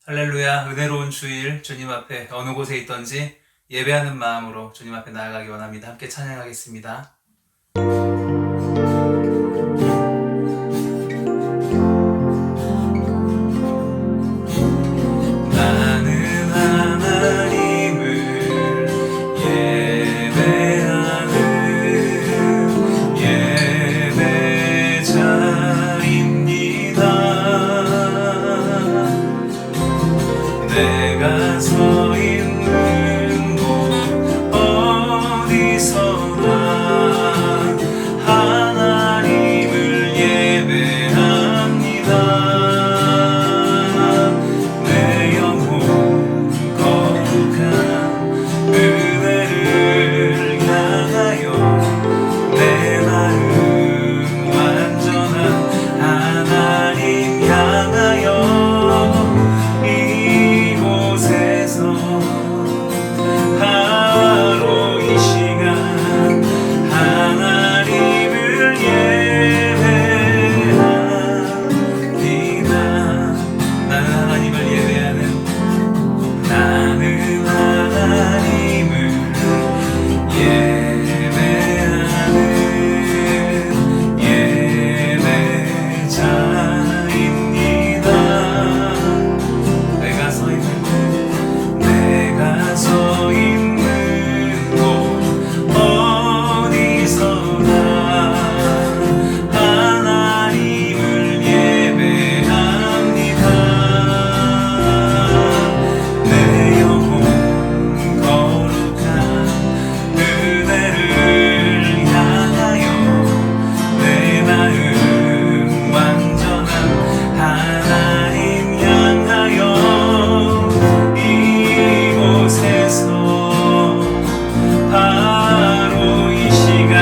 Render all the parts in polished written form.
할렐루야, 은혜로운 주일 주님 앞에 어느 곳에 있던지 예배하는 마음으로 주님 앞에 나아가기 원합니다. 함께 찬양하겠습니다. 나는 하나님을 예배하는 예배자입니다. 내가 서 있는 곳 어디서나 하나님을 예배합니다. 내 영혼 거룩한 은혜를 향하여 내 마음 완전한 하나님 향하여 바로 이 시간 하나님을 예배합니다. 나는 하나님을 예배하는 나는 하나님을 예배하는 예배자입니다. 내가 서 있는 곳 어디서나 하나님을 예배합니다. 내 영혼 거룩한 은혜를 향하여 내 마음 완전한 하나님 향하여 이곳에서 바로 이 시간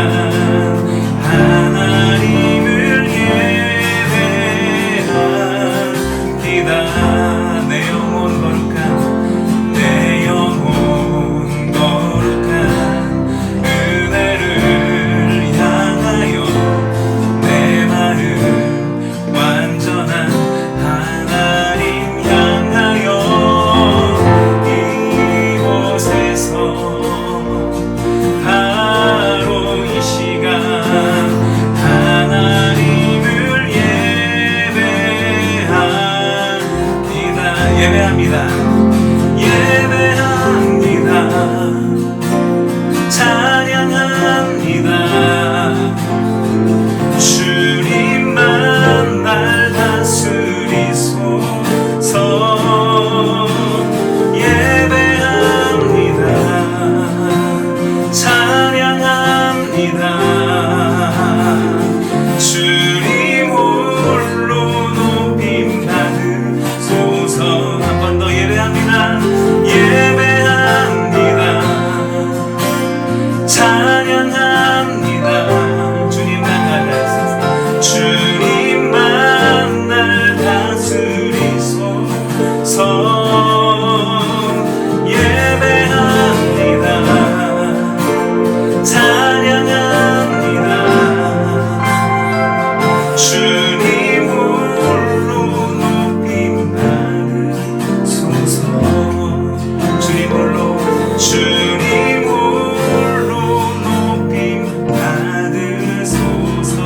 하나님을 예배합니다. 내 영혼 거룩한 은혜를 향하여 내 마음 완전한 하나님 향하여 이곳에서 바로 이 시간 하나님을 예배합니다. 예배합니다. 찬양합니다. 주님만 날 다스리소서. 예배합니다. 찬양합니다. 주님 홀로 높임 받으소서. 한 번 더 예배합니다. 예배합니다. 찬양합니다. 주님만 날 다스리소서. 주님만 날 다스리소서. 예배합니다. 찬양합니다. 주님 홀로 높임 받으소서. 주님 홀로 높임 받으소서.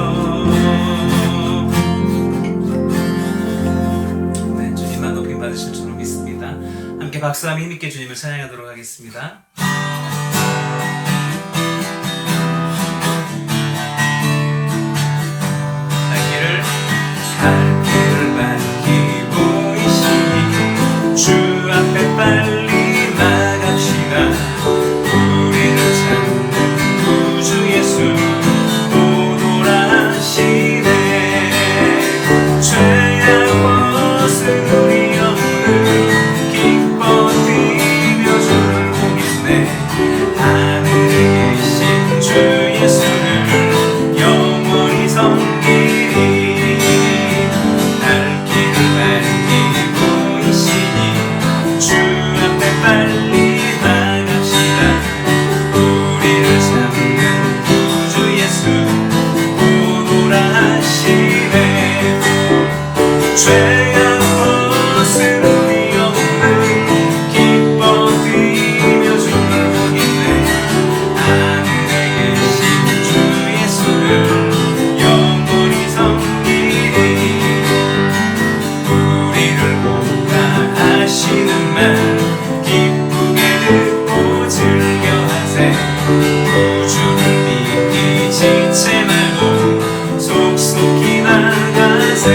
네, 주님만 높임 받으실 줄로 믿습니다. 함께 박수하며 힘있게 주님을 찬양하도록 하겠습니다. 갈 길을 밝히고 이시니 주 앞에 빨리 나갑시다. 우리를 찾는 구주 예수 오노라 하시네. 죄악 벗은 우리 없는 기뻐 뛰며 주를 보겠네. 하늘에 계신 주 예수를 영원히 섬기리. 죄악 벗은 우리 곳에 구주를 믿기 지체 말고 속속히 나가세.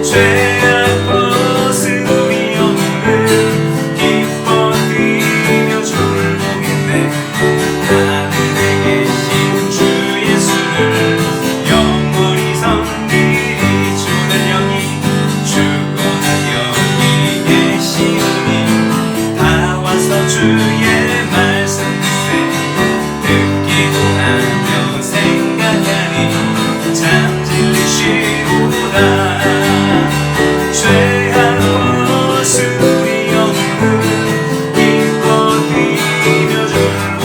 죄악 벗으리 오늘은 기뻐 뛰며 주를 보겠네. 하늘에 계신 주 예수를 영원히 섬기리. 주는 여기 주고는 여기 계시오니 다 와서 주의 말씀 듣기도 하며 생각하니 참 진리시로다. 죄악 벗으리 오늘은 기뻐 뛰며 주를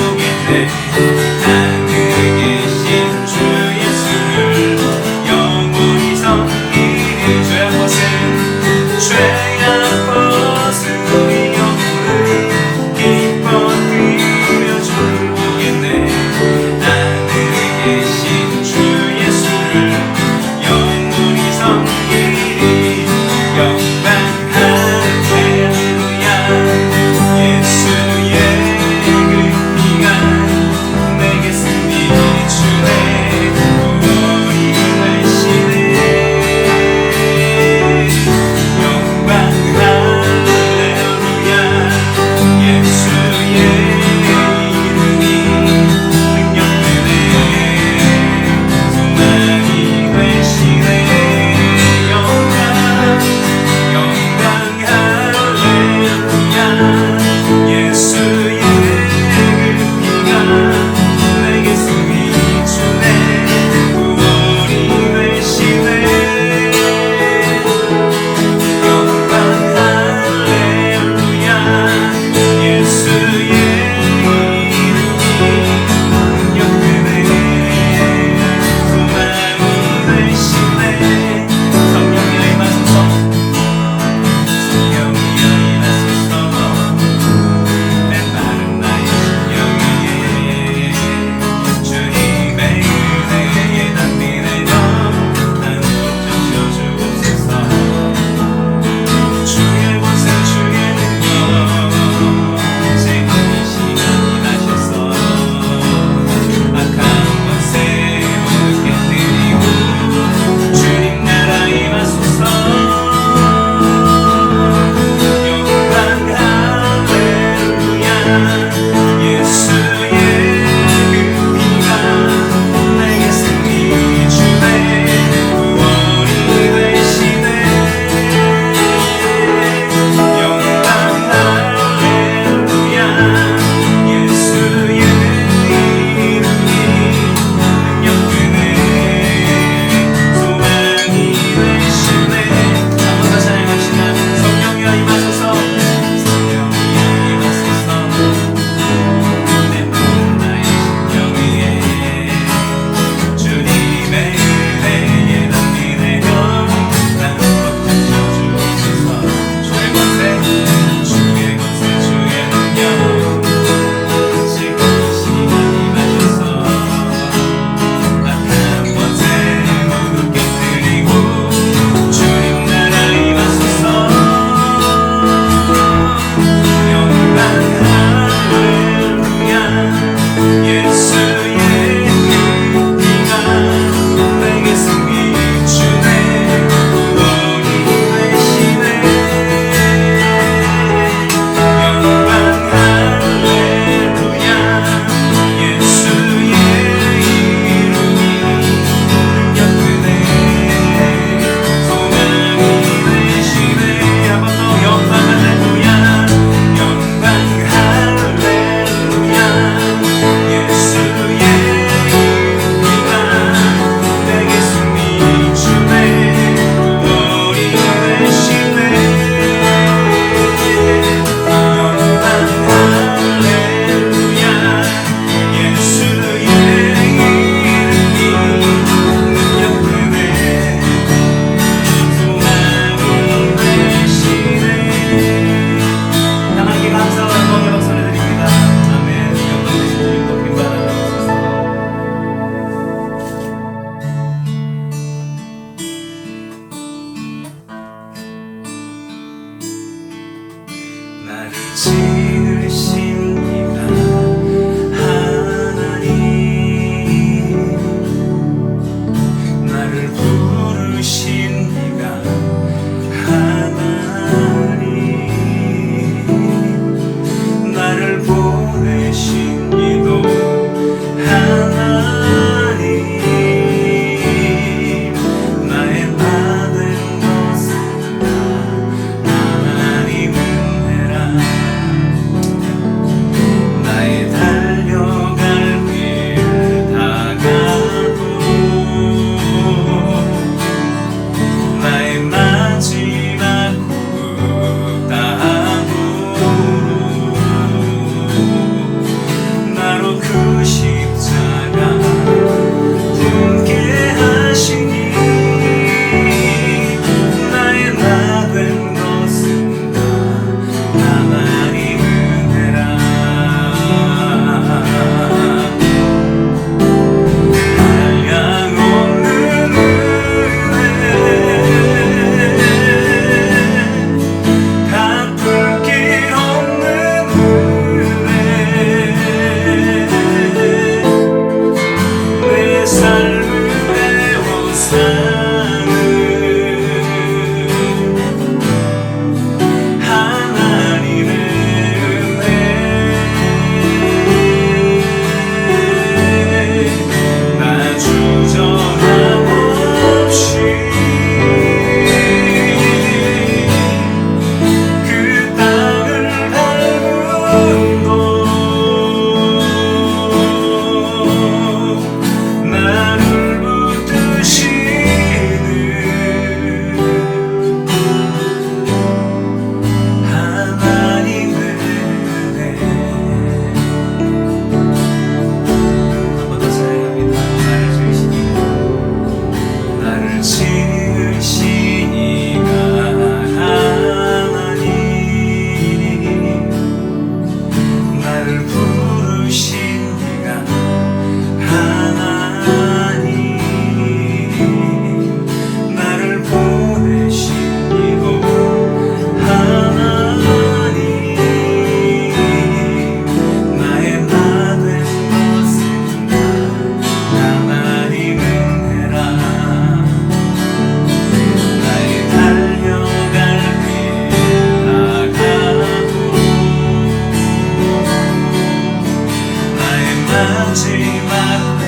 오지 말고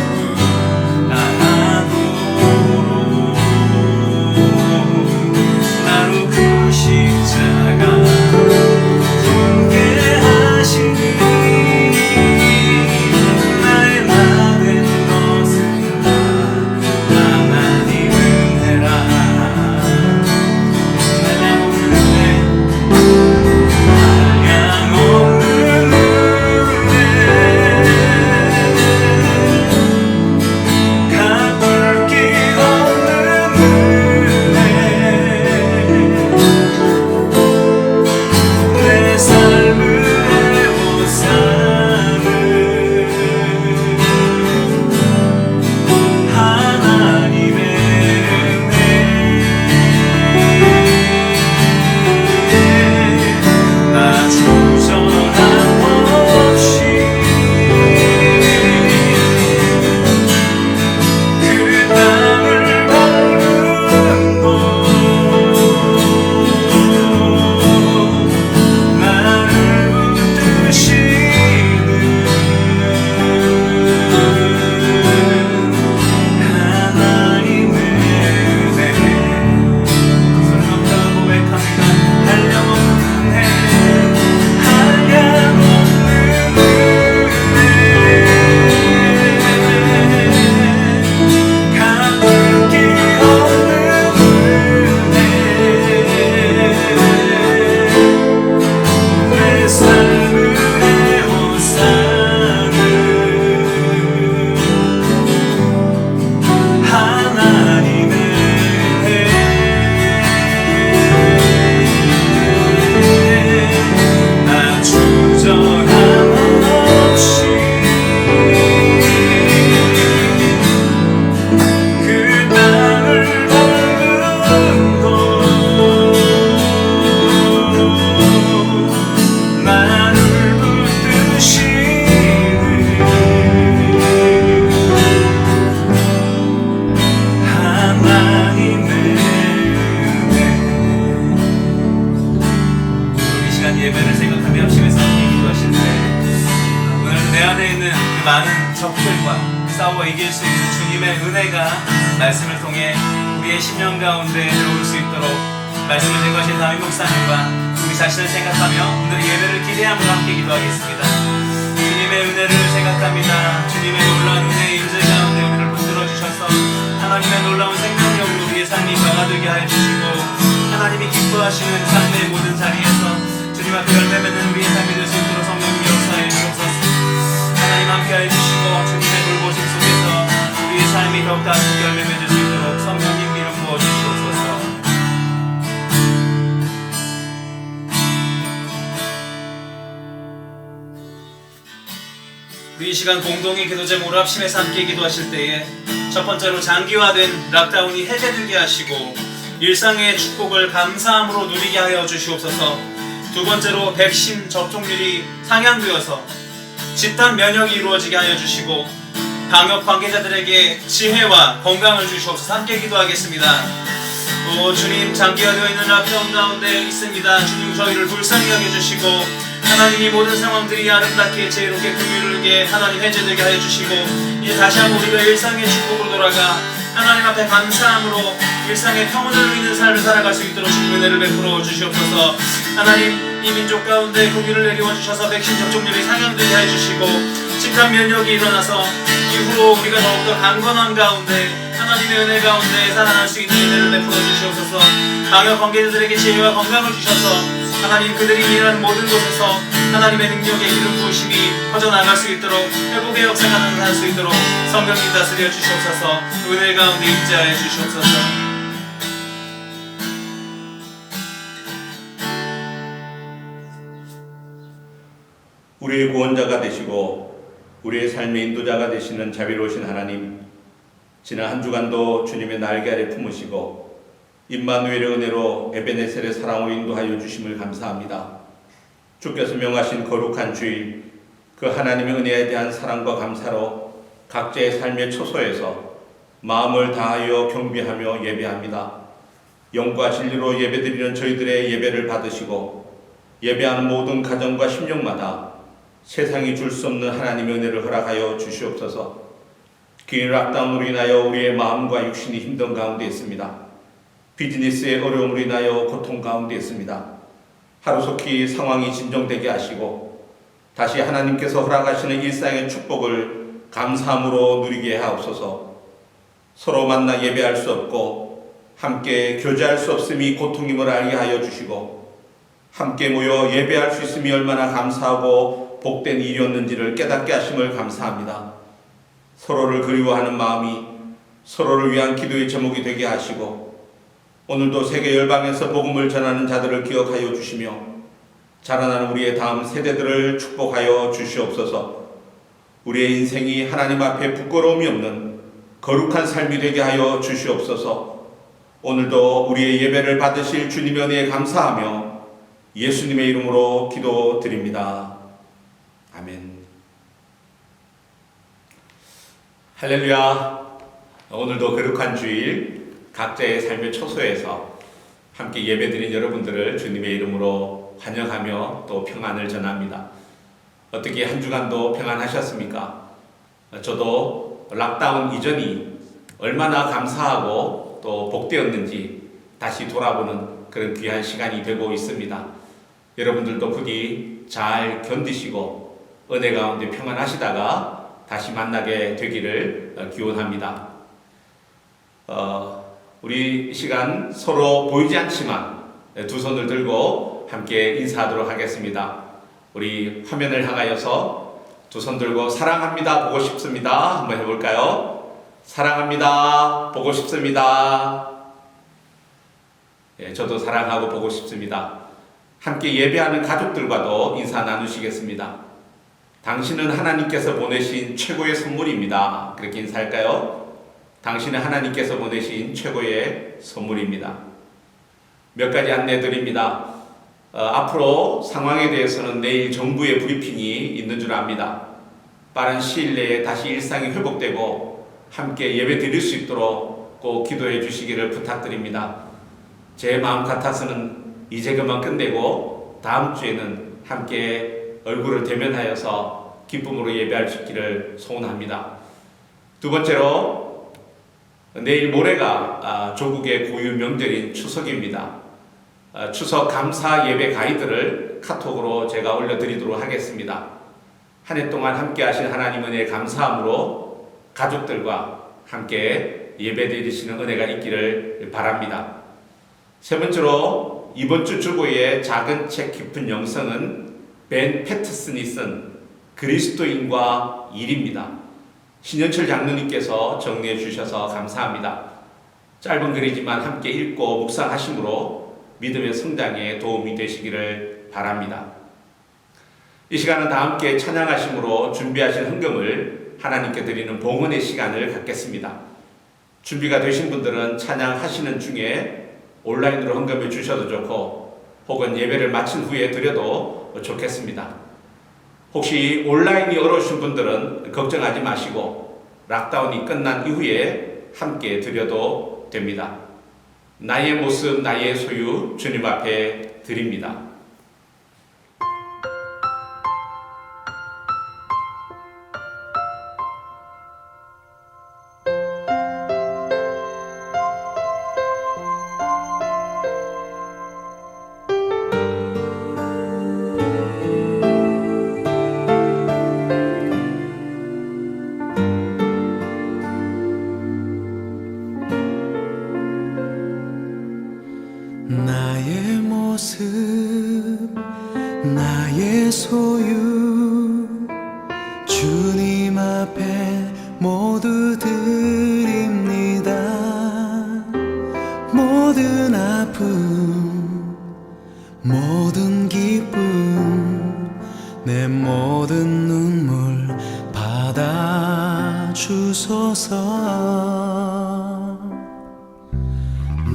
나도록 나로 그 십자가 품게 하시니 나의 나 된 것은 다 하나님 은혜라. 예배를 생각하며 합심해서 기도하실 때 오늘 내 안에 있는 그 많은 적들과 싸워 이길 수 있는 주님의 은혜가 말씀을 통해 우리의 심령 가운데 들어올 수 있도록 말씀을 제거하신 다윗 목사님과 우리 자신을 생각하며 오늘 예배를 기대함으로 함께 기도하겠습니다. 주님의 은혜를 생각합니다. 주님의 놀라운 은혜의 임재 가운데 우리를 붙들어 주셔서 하나님의 놀라운 생명력으로 우리의 삶이 변화되게 하여 주시고 하나님이 기뻐하시는 삶의 모든 자리에서 주님 앞에 열매 맺는 우리의 삶이 될 수 있도록 성령님 역사해 주옵소서. 하나님 함께 해주시고 주님의 돌보심 속에서 우리의 삶이 더욱더 아름답게 열매 맺을 수 있도록 성령님 기름 부어주시옵소서. 우리 이 시간 공동의 기도 제목으로 합심해서 함께 기도하실 때에 첫 번째로 장기화된 락다운이 해제되게 하시고 일상의 축복을 감사함으로 누리게 하여 주시옵소서. 두 번째로 백신 접종률이 상향되어서 집단 면역이 이루어지게 하여 주시고 방역 관계자들에게 지혜와 건강을 주시옵소서. 함께 기도하겠습니다. 주님, 장기화되어 있는 락다운 가운데 있습니다. 주님, 저희를 불쌍히 여겨주시고 하나님이 모든 상황들이 아름답게 지혜롭게 긍휼하게 하나님 해제되게 하여 주시고 이제 다시 한번 우리가 일상의 축복으로 돌아가 하나님 앞에 감사함으로 일상의 평온을 누리는 삶을 살아갈 수 있도록 주님의 은혜를 베풀어 주시옵소서. 하나님, 이 민족 가운데 긍휼을 내리워 주셔서 백신 접종률이 상향되게 해주시고 집단 면역이 일어나서 이후로 우리가 더욱더 강건한 가운데 하나님의 은혜 가운데 살아날 수 있는 은혜를 베풀어 주시옵소서. 방역 관계자들에게 지혜와 건강을 주셔서 하나님 그들이 일하는 모든 곳에서 하나님의 능력의 기름 부으심이 퍼져나갈 수 있도록 회복의 역사가 나타날 수 있도록 성령님 다스려 주시옵소서. 은혜 가운데 임재하여 주시옵소서. 우리의 구원자가 되시고 우리의 삶의 인도자가 되시는 자비로우신 하나님, 지난 한 주간도 주님의 날개 아래 품으시고 임마누엘의 은혜로 에베네셀의 사랑으로 인도하여 주심을 감사합니다. 주께서 명하신 거룩한 주일, 그 하나님의 은혜에 대한 사랑과 감사로 각자의 삶의 초소에서 마음을 다하여 경배하며 예배합니다. 영과 진리로 예배드리는 저희들의 예배를 받으시고 예배하는 모든 가정과 심령마다 세상이 줄 수 없는 하나님의 은혜를 허락하여 주시옵소서. 긴 락다운으로 인하여 우리의 마음과 육신이 힘든 가운데 있습니다. 비즈니스의 어려움으로 인하여 고통 가운데 있습니다. 하루속히 상황이 진정되게 하시고 다시 하나님께서 허락하시는 일상의 축복을 감사함으로 누리게 하옵소서. 서로 만나 예배할 수 없고 함께 교제할 수 없음이 고통임을 알게 하여 주시고 함께 모여 예배할 수 있음이 얼마나 감사하고 복된 일이었는지를 깨닫게 하심을 감사합니다. 서로를 그리워하는 마음이 서로를 위한 기도의 제목이 되게 하시고 오늘도 세계 열방에서 복음을 전하는 자들을 기억하여 주시며 자라나는 우리의 다음 세대들을 축복하여 주시옵소서. 우리의 인생이 하나님 앞에 부끄러움이 없는 거룩한 삶이 되게 하여 주시옵소서. 오늘도 우리의 예배를 받으실 주님의 은혜에 감사하며 예수님의 이름으로 기도드립니다. 아멘. 할렐루야. 오늘도 거룩한 주일 각자의 삶의 초소에서 함께 예배드린 여러분들을 주님의 이름으로 환영하며 또 평안을 전합니다. 어떻게 한 주간도 평안하셨습니까? 저도 락다운 이전이 얼마나 감사하고 또 복되었는지 다시 돌아보는 그런 귀한 시간이 되고 있습니다. 여러분들도 부디 잘 견디시고 은혜 가운데 평안하시다가 다시 만나게 되기를 기원합니다. 우리 이 시간 서로 보이지 않지만 두 손을 들고 함께 인사하도록 하겠습니다. 우리 화면을 향하여서 두 손 들고 사랑합니다 보고 싶습니다 한번 해볼까요? 사랑합니다 보고 싶습니다. 예, 저도 사랑하고 보고 싶습니다. 함께 예배하는 가족들과도 인사 나누시겠습니다. 당신은 하나님께서 보내신 최고의 선물입니다. 그렇게 인사할까요? 당신은 하나님께서 보내신 최고의 선물입니다. 몇 가지 안내 드립니다. 앞으로 상황에 대해서는 내일 정부의 브리핑이 있는 줄 압니다. 빠른 시일 내에 다시 일상이 회복되고 함께 예배 드릴 수 있도록 꼭 기도해 주시기를 부탁드립니다. 제 마음 같아서는 이제 그만 끝내고 다음 주에는 함께 얼굴을 대면하여서 기쁨으로 예배할 수 있기를 소원합니다. 두 번째로 내일 모레가 조국의 고유 명절인 추석입니다. 추석 감사 예배 가이드를 카톡으로 제가 올려드리도록 하겠습니다. 한 해 동안 함께 하신 하나님 은혜에 감사함으로 가족들과 함께 예배 드리시는 은혜가 있기를 바랍니다. 세 번째로 이번 주 주보의 작은 책 깊은 영성은 벤 패트슨이 쓴 그리스도인과 일입니다. 신현철 장로님께서 정리해 주셔서 감사합니다. 짧은 글이지만 함께 읽고 묵상하심으로 믿음의 성장에 도움이 되시기를 바랍니다. 이 시간은 다 함께 찬양하심으로 준비하신 헌금을 하나님께 드리는 봉헌의 시간을 갖겠습니다. 준비가 되신 분들은 찬양하시는 중에 온라인으로 헌금해 주셔도 좋고 혹은 예배를 마친 후에 드려도 좋겠습니다. 혹시 온라인이 어려우신 분들은 걱정하지 마시고 락다운이 끝난 이후에 함께 드려도 됩니다. 나의 모습, 나의 소유 주님 앞에 드립니다. 나의 모습 나의 소유 주님 앞에 모두 드립니다. 모든 아픔 모든 기쁨 내 모든 눈물 받아주소서.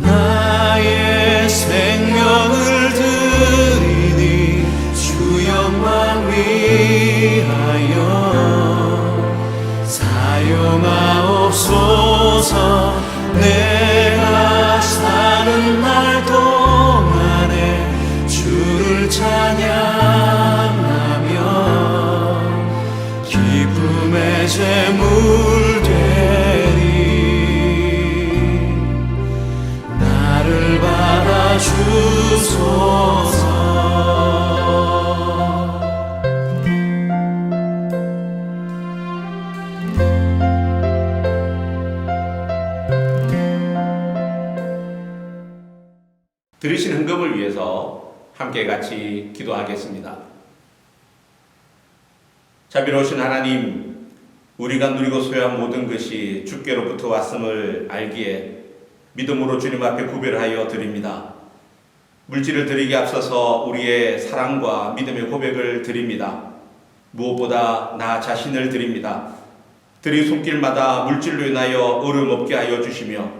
나의 생명을 드리니 주 영광 위하여 사용하옵소서. 내가 사는 날 동안에 주를 찬양하며 제물 되리. 나를 받아주소서. 들으신 헌금을 위해서 함께 같이 기도하겠습니다. 자비로우신 하나님, 우리가 누리고 소유한 모든 것이 주께로부터 왔음을 알기에 믿음으로 주님 앞에 구별하여 드립니다. 물질을 드리기 앞서서 우리의 사랑과 믿음의 고백을 드립니다. 무엇보다 나 자신을 드립니다. 드린 손길마다 물질로 인하여 어려움 없게 하여 주시며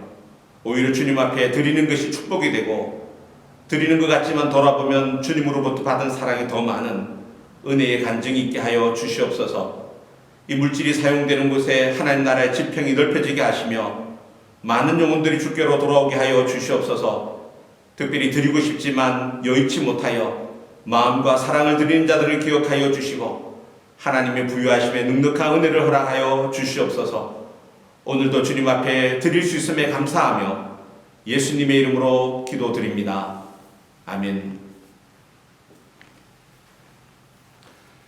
오히려 주님 앞에 드리는 것이 축복이 되고 드리는 것 같지만 돌아보면 주님으로부터 받은 사랑이 더 많은 은혜의 간증이 있게 하여 주시옵소서. 이 물질이 사용되는 곳에 하나님 나라의 지평이 넓혀지게 하시며 많은 영혼들이 주께로 돌아오게 하여 주시옵소서. 특별히 드리고 싶지만 여의치 못하여 마음과 사랑을 드리는 자들을 기억하여 주시고 하나님의 부유하심에 넉넉한 은혜를 허락하여 주시옵소서. 오늘도 주님 앞에 드릴 수 있음에 감사하며 예수님의 이름으로 기도드립니다. 아멘.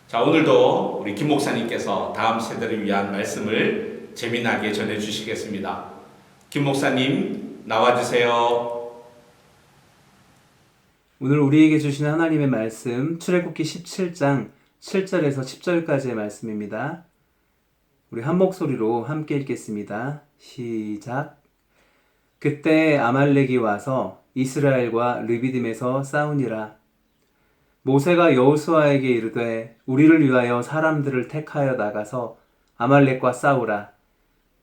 자, 오늘도 우리 김 목사님께서 다음 세대를 위한 말씀을 재미나게 전해주시겠습니다. 김 목사님 나와주세요. 오늘 우리에게 주시는 하나님의 말씀 출애굽기 17장 7절에서 10절까지의 말씀입니다. 우리 한 목소리로 함께 읽겠습니다. 시작. 그때 아말렉이 와서 이스라엘과 르비딤에서 싸우니라. 모세가 여호수아에게 이르되 우리를 위하여 사람들을 택하여 나가서 아말렉과 싸우라.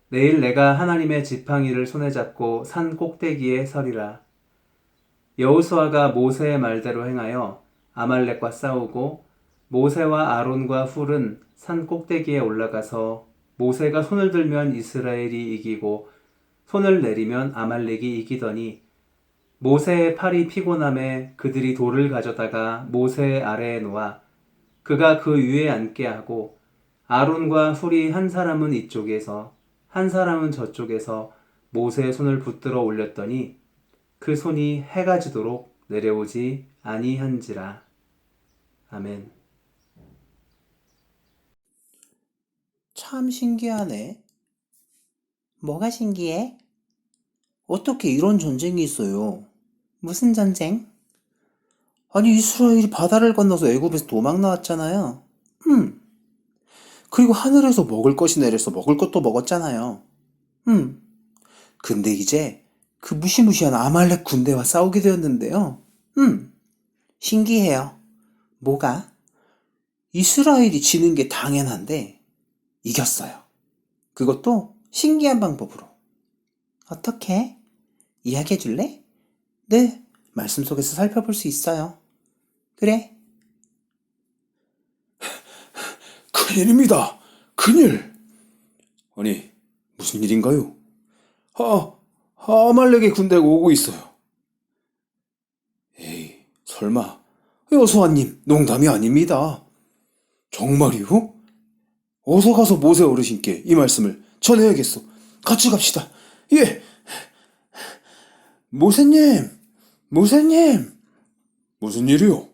내일 내가 하나님의 지팡이를 손에 잡고 산 꼭대기에 서리라. 여호수아가 모세의 말대로 행하여 아말렉과 싸우고 모세와 아론과 훌은 산 꼭대기에 올라가서 모세가 손을 들면 이스라엘이 이기고 손을 내리면 아말렉이 이기더니 모세의 팔이 피곤함에 그들이 돌을 가져다가 모세 아래에 놓아 그가 그 위에 앉게 하고 아론과 훌이 한 사람은 이쪽에서 한 사람은 저쪽에서 모세의 손을 붙들어 올렸더니 그 손이 해가 지도록 내려오지 아니한지라. 아멘. 참 신기하네. 뭐가 신기해? 어떻게 이런 전쟁이 있어요? 무슨 전쟁? 아니, 이스라엘이 바다를 건너서 애굽에서 도망 나왔잖아요. 그리고 하늘에서 먹을 것이 내려서 먹을 것도 먹었잖아요. 근데 이제 그 무시무시한 아말렉 군대와 싸우게 되었는데요. 신기해요. 뭐가? 이스라엘이 지는 게 당연한데 이겼어요. 그것도 신기한 방법으로. 어떻게? 이야기해 줄래? 네, 말씀 속에서 살펴볼 수 있어요. 그래. 큰일입니다. 큰일. 아니, 무슨 일인가요? 아말렉의 군대가 오고 있어요. 에이, 설마 여호수아님 농담이 아닙니다. 정말이요? 어서 가서 모세 어르신께 이 말씀을 전해야겠어. 같이 갑시다. 예. 모세님. 무슨 일이요?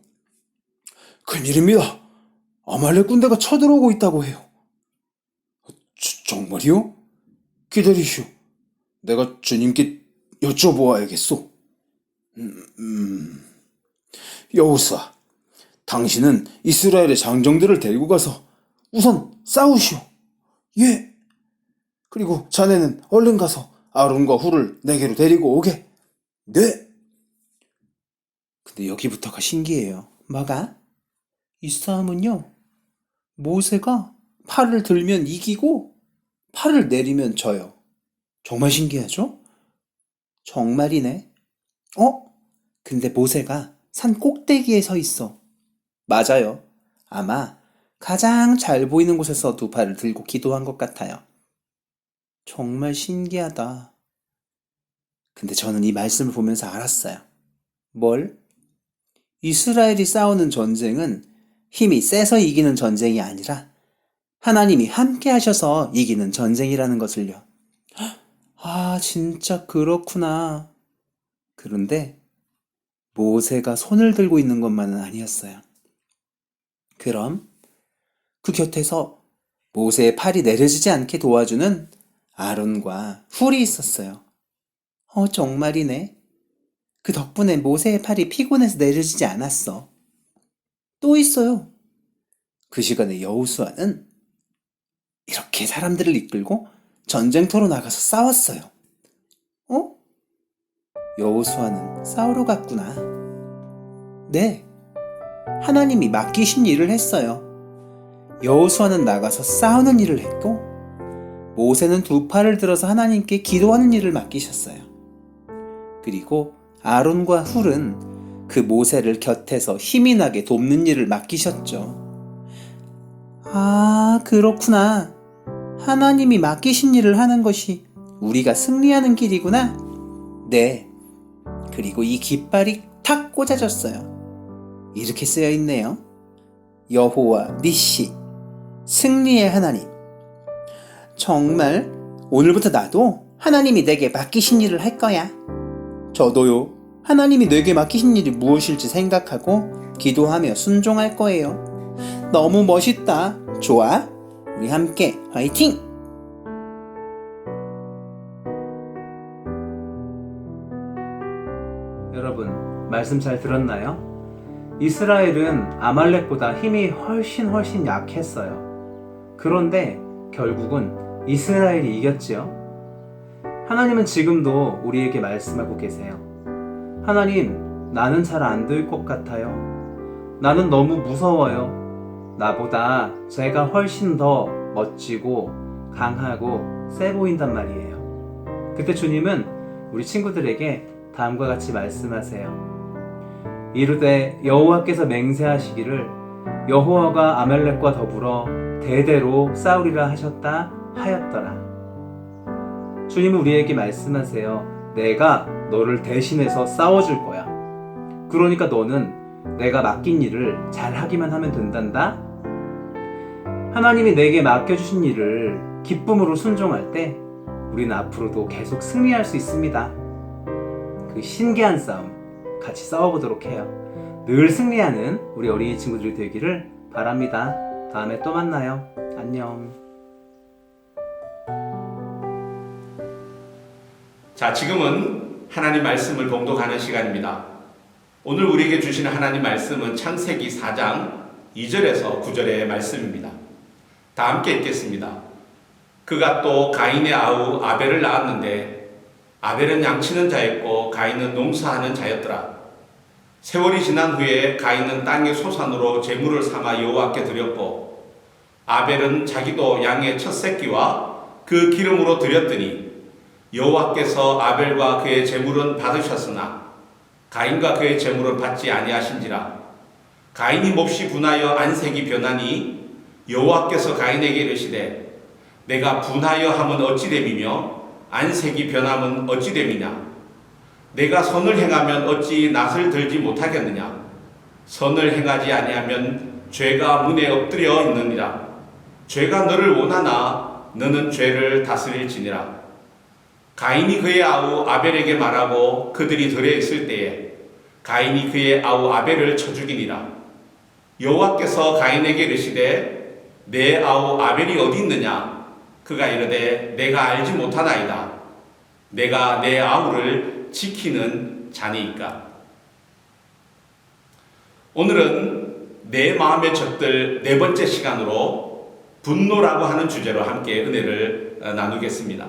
큰일입니다. 아말렉 군대가 쳐들어오고 있다고 해요. 정말이요? 기다리시오. 내가 주님께 여쭤보아야겠소. 여호수아, 당신은 이스라엘의 장정들을 데리고 가서 우선 싸우시오. 예. 그리고 자네는 얼른 가서 아론과 훌을 내게로 데리고 오게. 네. 근데 여기부터가 신기해요. 뭐가? 이 싸움은요, 모세가 팔을 들면 이기고 팔을 내리면 져요. 정말 신기하죠? 정말이네. 근데 모세가 산 꼭대기에 서 있어. 맞아요. 아마 가장 잘 보이는 곳에서 두 팔을 들고 기도한 것 같아요. 정말 신기하다. 근데 저는 이 말씀을 보면서 알았어요. 뭘? 이스라엘이 싸우는 전쟁은 힘이 세서 이기는 전쟁이 아니라 하나님이 함께 하셔서 이기는 전쟁이라는 것을요. 아, 진짜 그렇구나. 그런데 모세가 손을 들고 있는 것만은 아니었어요. 그럼 그 곁에서 모세의 팔이 내려지지 않게 도와주는 아론과 훌이 있었어요. 정말이네. 그 덕분에 모세의 팔이 피곤해서 내려지지 않았어. 또 있어요. 그 시간에 여호수아는 이렇게 사람들을 이끌고 전쟁터로 나가서 싸웠어요. 여호수아는 싸우러 갔구나. 네, 하나님이 맡기신 일을 했어요. 여호수아는 나가서 싸우는 일을 했고, 모세는 두 팔을 들어서 하나님께 기도하는 일을 맡기셨어요. 그리고 아론과 훌은 그 모세를 곁에서 힘이 나게 돕는 일을 맡기셨죠. 아, 그렇구나. 하나님이 맡기신 일을 하는 것이 우리가 승리하는 길이구나. 네. 그리고 이 깃발이 탁 꽂아졌어요. 이렇게 쓰여 있네요. 여호와 니시, 승리의 하나님. 정말 오늘부터 나도 하나님이 내게 맡기신 일을 할 거야. 저도요. 하나님이 내게 맡기신 일이 무엇일지 생각하고 기도하며 순종할 거예요. 너무 멋있다. 좋아. 우리 함께 화이팅! 여러분, 말씀 잘 들었나요? 이스라엘은 아말렉보다 힘이 훨씬 약했어요. 그런데 결국은 이스라엘이 이겼지요. 하나님은 지금도 우리에게 말씀하고 계세요. 하나님, 나는 잘 안 될 것 같아요. 나는 너무 무서워요. 나보다 제가 훨씬 더 멋지고 강하고 세 보인단 말이에요. 그때 주님은 우리 친구들에게 다음과 같이 말씀하세요. 이르되 여호와께서 맹세하시기를 여호와가 아말렉과 더불어 대대로 싸우리라 하셨다 하였더라. 주님은 우리에게 말씀하세요. 내가 너를 대신해서 싸워줄 거야. 그러니까 너는 내가 맡긴 일을 잘 하기만 하면 된단다. 하나님이 내게 맡겨주신 일을 기쁨으로 순종할 때 우리는 앞으로도 계속 승리할 수 있습니다. 그 신기한 싸움 같이 싸워보도록 해요. 늘 승리하는 우리 어린이 친구들이 되기를 바랍니다. 다음에 또 만나요. 안녕. 자, 지금은 하나님 말씀을 봉독하는 시간입니다. 오늘 우리에게 주시는 하나님 말씀은 창세기 4장 2절에서 9절의 말씀입니다. 다 함께 읽겠습니다. 그가 또 가인의 아우 아벨을 낳았는데 아벨은 양치는 자였고 가인은 농사하는 자였더라. 세월이 지난 후에 가인은 땅의 소산으로 제물을 삼아 여호와께 드렸고 아벨은 자기도 양의 첫 새끼와 그 기름으로 드렸더니 여호와께서 아벨과 그의 제물은 받으셨으나 가인과 그의 제물은 받지 아니하신지라. 가인이 몹시 분하여 안색이 변하니 여호와께서 가인에게 이르시되 내가 분하여 함은 어찌 됨이며 안색이 변함은 어찌 됨이냐. 내가 선을 행하면 어찌 낯을 들지 못하겠느냐. 선을 행하지 아니하면 죄가 문에 엎드려 있느니라. 죄가 너를 원하나 너는 죄를 다스릴지니라. 가인이 그의 아우 아벨에게 말하고 그들이 들에 있을 때에 가인이 그의 아우 아벨을 쳐 죽이니라. 여호와께서 가인에게 이르시되 내 아우 아벨이 어디 있느냐. 그가 이르되 내가 알지 못하나이다. 내가 내 아우를 지키는 자니이까. 오늘은 내 마음의 적들 네 번째 시간으로 분노라고 하는 주제로 함께 은혜를 나누겠습니다.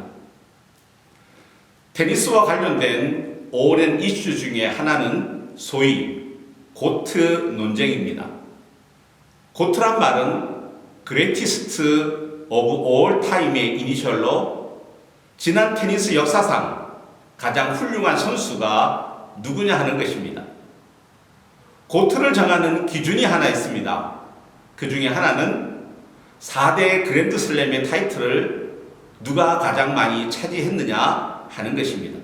테니스와 관련된 오랜 이슈 중에 하나는 소위 고트 논쟁입니다. 고트란 말은 Greatest of all time의 이니셜로 지난 테니스 역사상 가장 훌륭한 선수가 누구냐 하는 것입니다. 고트를 정하는 기준이 하나 있습니다. 그 중에 하나는 4대 그랜드슬램의 타이틀을 누가 가장 많이 차지했느냐 하는 것입니다.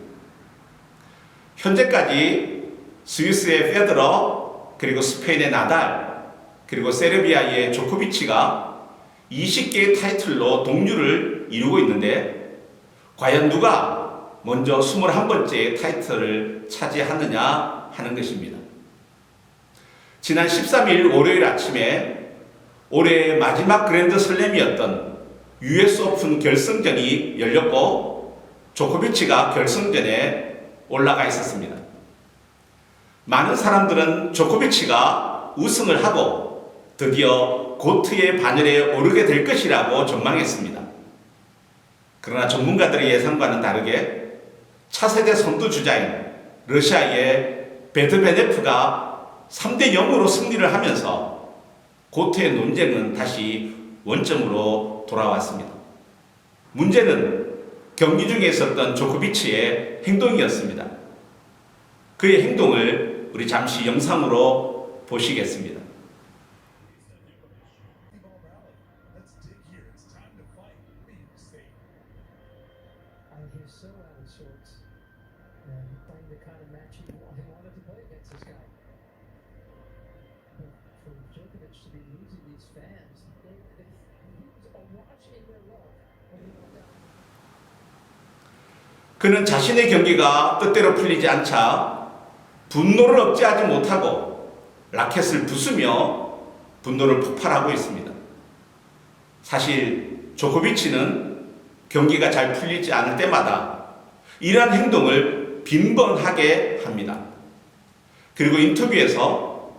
현재까지 스위스의 페더러, 그리고 스페인의 나달, 그리고 세르비아의 조코비치가 20개의 타이틀로 동률을 이루고 있는데 과연 누가 먼저 21번째 타이틀을 차지하느냐 하는 것입니다. 지난 13일 월요일 아침에 올해의 마지막 그랜드 슬램이었던 US 오픈 결승전이 열렸고 조코비치가 결승전에 올라가 있었습니다. 많은 사람들은 조코비치가 우승을 하고 드디어 고트의 반열에 오르게 될 것이라고 전망했습니다. 그러나 전문가들의 예상과는 다르게 차세대 선두주자인 러시아의 베드베네프가 3대 0으로 승리를 하면서 고트의 논쟁은 다시 원점으로 돌아왔습니다. 문제는 경기 중에 있었던 조코비치의 행동이었습니다. 그의 행동을 우리 잠시 영상으로 보시겠습니다. He's so out of sorts and playing the kind of match he wanted to play against this guy. But for Djokovic to be losing these fans, he was awash in their love when he went down. 그는 자신의 경기가 뜻대로 풀리지 않자 분노를 억제하지 못하고 라켓을 부수며 분노를 폭발하고 있습니다. 사실 조코비치는 경기가 잘 풀리지 않을 때마다 이러한 행동을 빈번하게 합니다. 그리고 인터뷰에서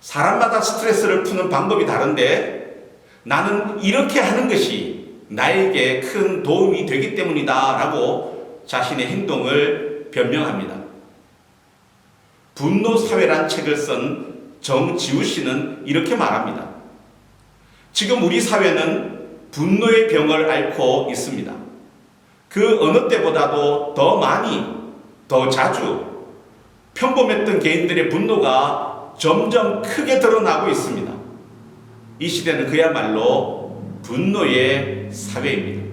사람마다 스트레스를 푸는 방법이 다른데 나는 이렇게 하는 것이 나에게 큰 도움이 되기 때문이다 라고 자신의 행동을 변명합니다. 분노사회란 책을 쓴 정지우 씨는 이렇게 말합니다. 지금 우리 사회는 분노의 병을 앓고 있습니다. 그 어느 때보다도 더 많이, 더 자주 평범했던 개인들의 분노가 점점 크게 드러나고 있습니다. 이 시대는 그야말로 분노의 사회입니다.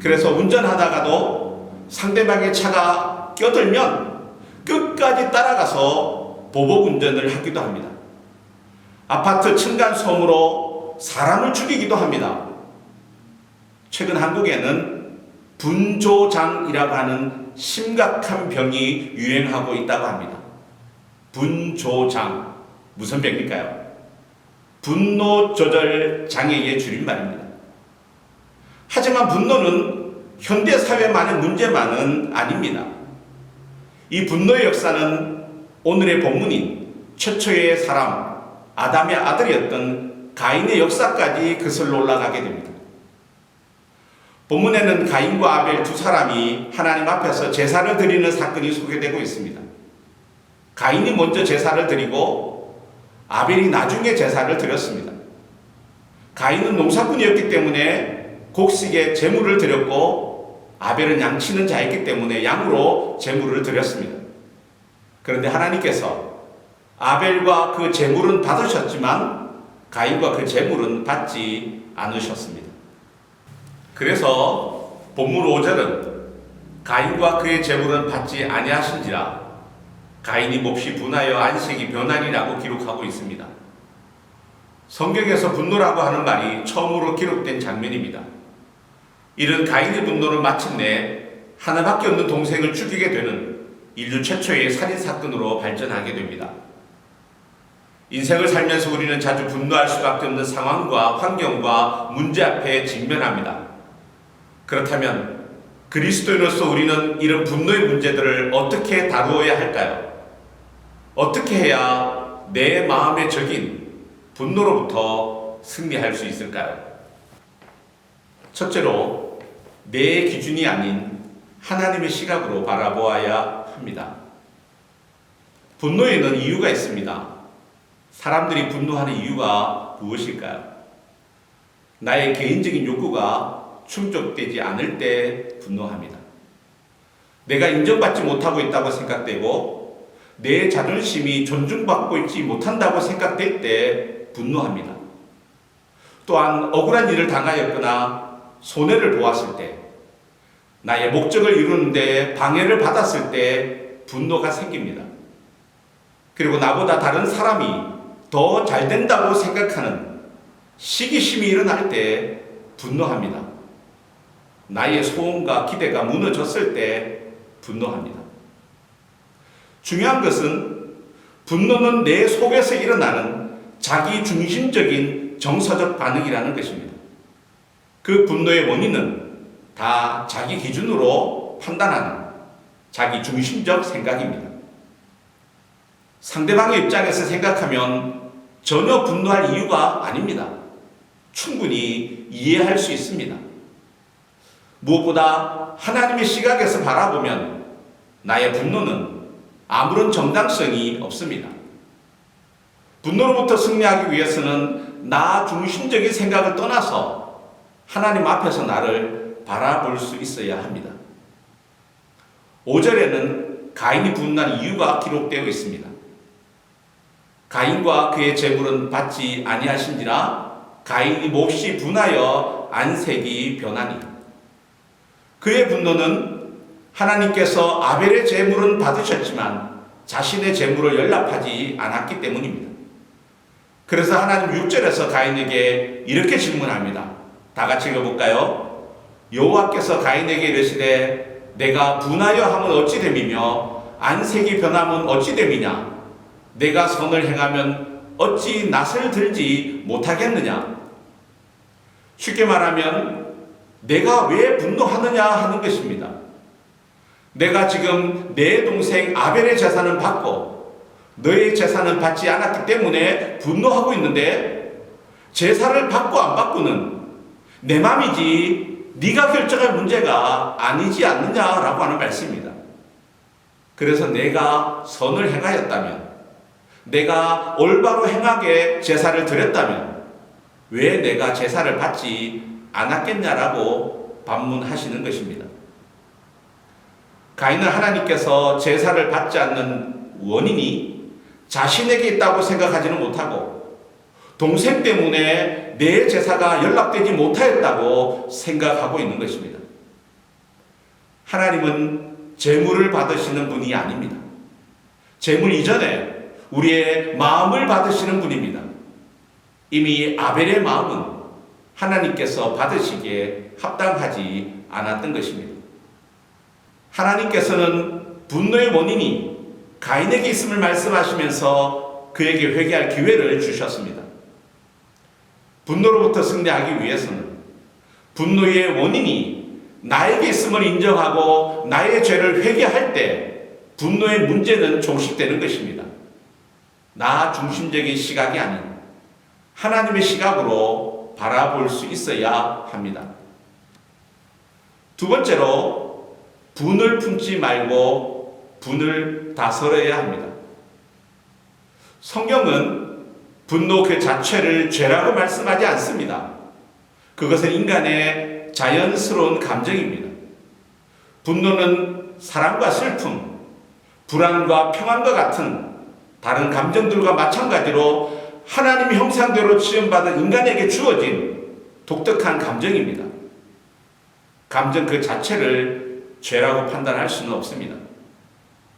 그래서 운전하다가도 상대방의 차가 껴들면 끝까지 따라가서 보복 운전을 하기도 합니다. 아파트 층간소음으로 사람을 죽이기도 합니다. 최근 한국에는 분조장이라고 하는 심각한 병이 유행하고 있다고 합니다. 분조장. 무슨 병일까요? 분노 조절 장애의 줄임말입니다. 하지만 분노는 현대사회만의 문제만은 아닙니다. 이 분노의 역사는 오늘의 본문인 최초의 사람, 아담의 아들이었던 가인의 역사까지 거슬러 올라가게 됩니다. 본문에는 가인과 아벨 두 사람이 하나님 앞에서 제사를 드리는 사건이 소개되고 있습니다. 가인이 먼저 제사를 드리고 아벨이 나중에 제사를 드렸습니다. 가인은 농사꾼이었기 때문에 곡식에 제물을 드렸고 아벨은 양치는 자였기 때문에 양으로 제물을 드렸습니다. 그런데 하나님께서 아벨과 그 제물은 받으셨지만 가인과 그 제물은 받지 않으셨습니다. 그래서 본문 5절은 가인과 그의 제물은 받지 아니하신지라 가인이 몹시 분하여 안색이 변하리라고 기록하고 있습니다. 성경에서 분노라고 하는 말이 처음으로 기록된 장면입니다. 이런 가인의 분노는 마침내 하나밖에 없는 동생을 죽이게 되는 인류 최초의 살인사건으로 발전하게 됩니다. 인생을 살면서 우리는 자주 분노할 수밖에 없는 상황과 환경과 문제 앞에 직면합니다. 그렇다면 그리스도인으로서 우리는 이런 분노의 문제들을 어떻게 다루어야 할까요? 어떻게 해야 내 마음의 적인 분노로부터 승리할 수 있을까요? 첫째로 내 기준이 아닌 하나님의 시각으로 바라보아야 합니다. 분노에는 이유가 있습니다. 사람들이 분노하는 이유가 무엇일까요? 나의 개인적인 욕구가 충족되지 않을 때 분노합니다. 내가 인정받지 못하고 있다고 생각되고 내 자존심이 존중받고 있지 못한다고 생각될 때 분노합니다. 또한 억울한 일을 당하였거나 손해를 보았을 때, 나의 목적을 이루는데 방해를 받았을 때 분노가 생깁니다. 그리고 나보다 다른 사람이 더 잘 된다고 생각하는 시기심이 일어날 때 분노합니다. 나의 소원과 기대가 무너졌을 때 분노합니다. 중요한 것은 분노는 내 속에서 일어나는 자기 중심적인 정서적 반응이라는 것입니다. 그 분노의 원인은 다 자기 기준으로 판단하는 자기 중심적 생각입니다. 상대방의 입장에서 생각하면 전혀 분노할 이유가 아닙니다. 충분히 이해할 수 있습니다. 무엇보다 하나님의 시각에서 바라보면 나의 분노는 아무런 정당성이 없습니다. 분노로부터 승리하기 위해서는 나 중심적인 생각을 떠나서 하나님 앞에서 나를 바라볼 수 있어야 합니다. 5절에는 가인이 분노한 이유가 기록되어 있습니다. 가인과 그의 재물은 받지 아니하신지라 가인이 몹시 분하여 안색이 변하니. 그의 분노는 하나님께서 아벨의 재물은 받으셨지만 자신의 재물을 연락하지 않았기 때문입니다. 그래서 하나님 6절에서 가인에게 이렇게 질문합니다. 다 같이 읽어볼까요? 여호와께서 가인에게 이르시되 내가 분하여 함은 어찌 됨이며 안색이 변함은 어찌 됨이냐? 내가 선을 행하면 어찌 낯을 들지 못하겠느냐? 쉽게 말하면 내가 왜 분노하느냐 하는 것입니다. 내가 지금 내 동생 아벨의 재산은 받고 너의 재산은 받지 않았기 때문에 분노하고 있는데 제사를 받고 안 받고는 내 맘이지 네가 결정할 문제가 아니지 않느냐라고 하는 말씀입니다. 그래서 내가 선을 행하였다면, 내가 올바로 행하게 제사를 드렸다면 왜 내가 제사를 받지 않았겠냐라고 반문하시는 것입니다. 가인은 하나님께서 제사를 받지 않는 원인이 자신에게 있다고 생각하지는 못하고 동생 때문에 내 제사가 연락되지 못하였다고 생각하고 있는 것입니다. 하나님은 재물을 받으시는 분이 아닙니다. 재물 이전에 우리의 마음을 받으시는 분입니다. 이미 아벨의 마음은 하나님께서 받으시기에 합당하지 않았던 것입니다. 하나님께서는 분노의 원인이 가인에게 있음을 말씀하시면서 그에게 회개할 기회를 주셨습니다. 분노로부터 승리하기 위해서는 분노의 원인이 나에게 있음을 인정하고 나의 죄를 회개할 때 분노의 문제는 종식되는 것입니다. 나 중심적인 시각이 아닌 하나님의 시각으로 바라볼 수 있어야 합니다. 두 번째로 분을 품지 말고 분을 다스려야 합니다. 성경은 분노 그 자체를 죄라고 말씀하지 않습니다. 그것은 인간의 자연스러운 감정입니다. 분노는 사랑과 슬픔, 불안과 평안과 같은 다른 감정들과 마찬가지로 하나님의 형상대로 지음받은 인간에게 주어진 독특한 감정입니다. 감정 그 자체를 죄라고 판단할 수는 없습니다.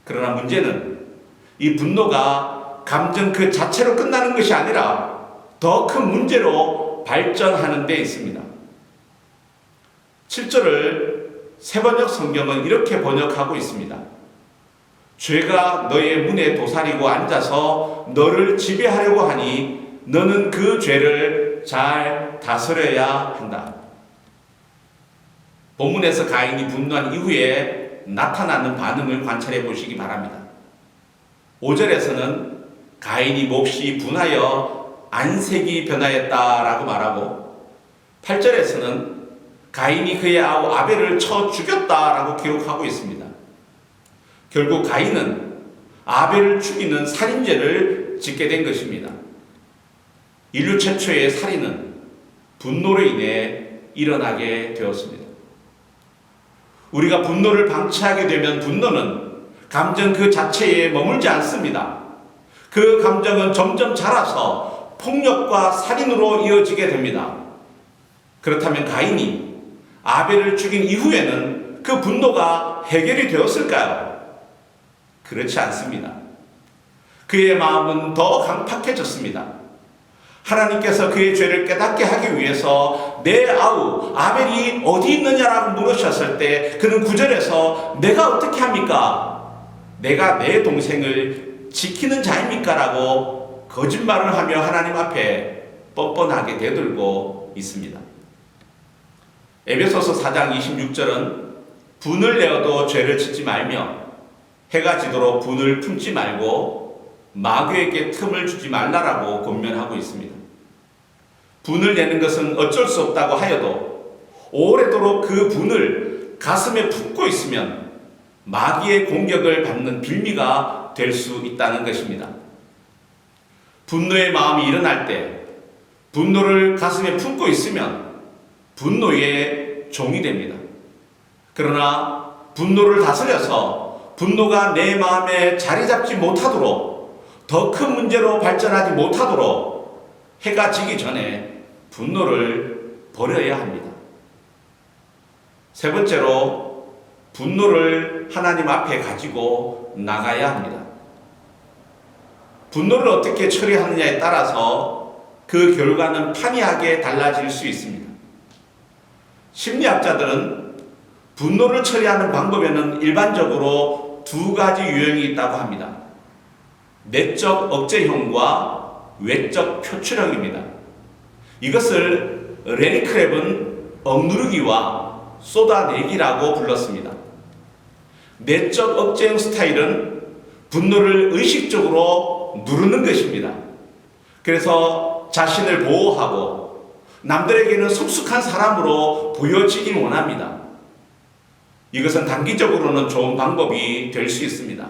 그러나 문제는 이 분노가 감정 그 자체로 끝나는 것이 아니라 더 큰 문제로 발전하는 데 있습니다. 7절을 세번역 성경은 이렇게 번역하고 있습니다. 죄가 너의 문에 도사리고 앉아서 너를 지배하려고 하니 너는 그 죄를 잘 다스려야 한다. 본문에서 가인이 분노한 이후에 나타나는 반응을 관찰해 보시기 바랍니다. 5절에서는 가인이 몹시 분하여 안색이 변하였다라고 말하고 8절에서는 가인이 그의 아우 아벨을 쳐 죽였다라고 기록하고 있습니다. 결국 가인은 아벨을 죽이는 살인죄를 짓게 된 것입니다. 인류 최초의 살인은 분노로 인해 일어나게 되었습니다. 우리가 분노를 방치하게 되면 분노는 감정 그 자체에 머물지 않습니다. 그 감정은 점점 자라서 폭력과 살인으로 이어지게 됩니다. 그렇다면 가인이 아벨을 죽인 이후에는 그 분노가 해결이 되었을까요? 그렇지 않습니다. 그의 마음은 더 강팍해졌습니다. 하나님께서 그의 죄를 깨닫게 하기 위해서 내 아우 아벨이 어디 있느냐라고 물으셨을 때 그는 9절에서 내가 어떻게 합니까? 내가 내 동생을 지키는 자입니까? 라고 거짓말을 하며 하나님 앞에 뻔뻔하게 대들고 있습니다. 에베소서 4장 26절은 분을 내어도 죄를 짓지 말며 해가 지도록 분을 품지 말고 마귀에게 틈을 주지 말라라고 권면하고 있습니다. 분을 내는 것은 어쩔 수 없다고 하여도 오래도록 그 분을 가슴에 품고 있으면 마귀의 공격을 받는 빌미가 될 수 있다는 것입니다. 분노의 마음이 일어날 때 분노를 가슴에 품고 있으면 분노의 종이 됩니다. 그러나 분노를 다스려서 분노가 내 마음에 자리 잡지 못하도록 더 큰 문제로 발전하지 못하도록 해가 지기 전에 분노를 버려야 합니다. 세 번째로 분노를 하나님 앞에 가지고 나가야 합니다. 분노를 어떻게 처리하느냐에 따라서 그 결과는 판이하게 달라질 수 있습니다. 심리학자들은 분노를 처리하는 방법에는 일반적으로 두 가지 유형이 있다고 합니다. 내적 억제형과 외적 표출형입니다. 이것을 레니 크랩은 억누르기와 쏟아내기라고 불렀습니다. 내적 억제형 스타일은 분노를 의식적으로 누르는 것입니다. 그래서 자신을 보호하고 남들에게는 성숙한 사람으로 보여지길 원합니다. 이것은 단기적으로는 좋은 방법이 될 수 있습니다.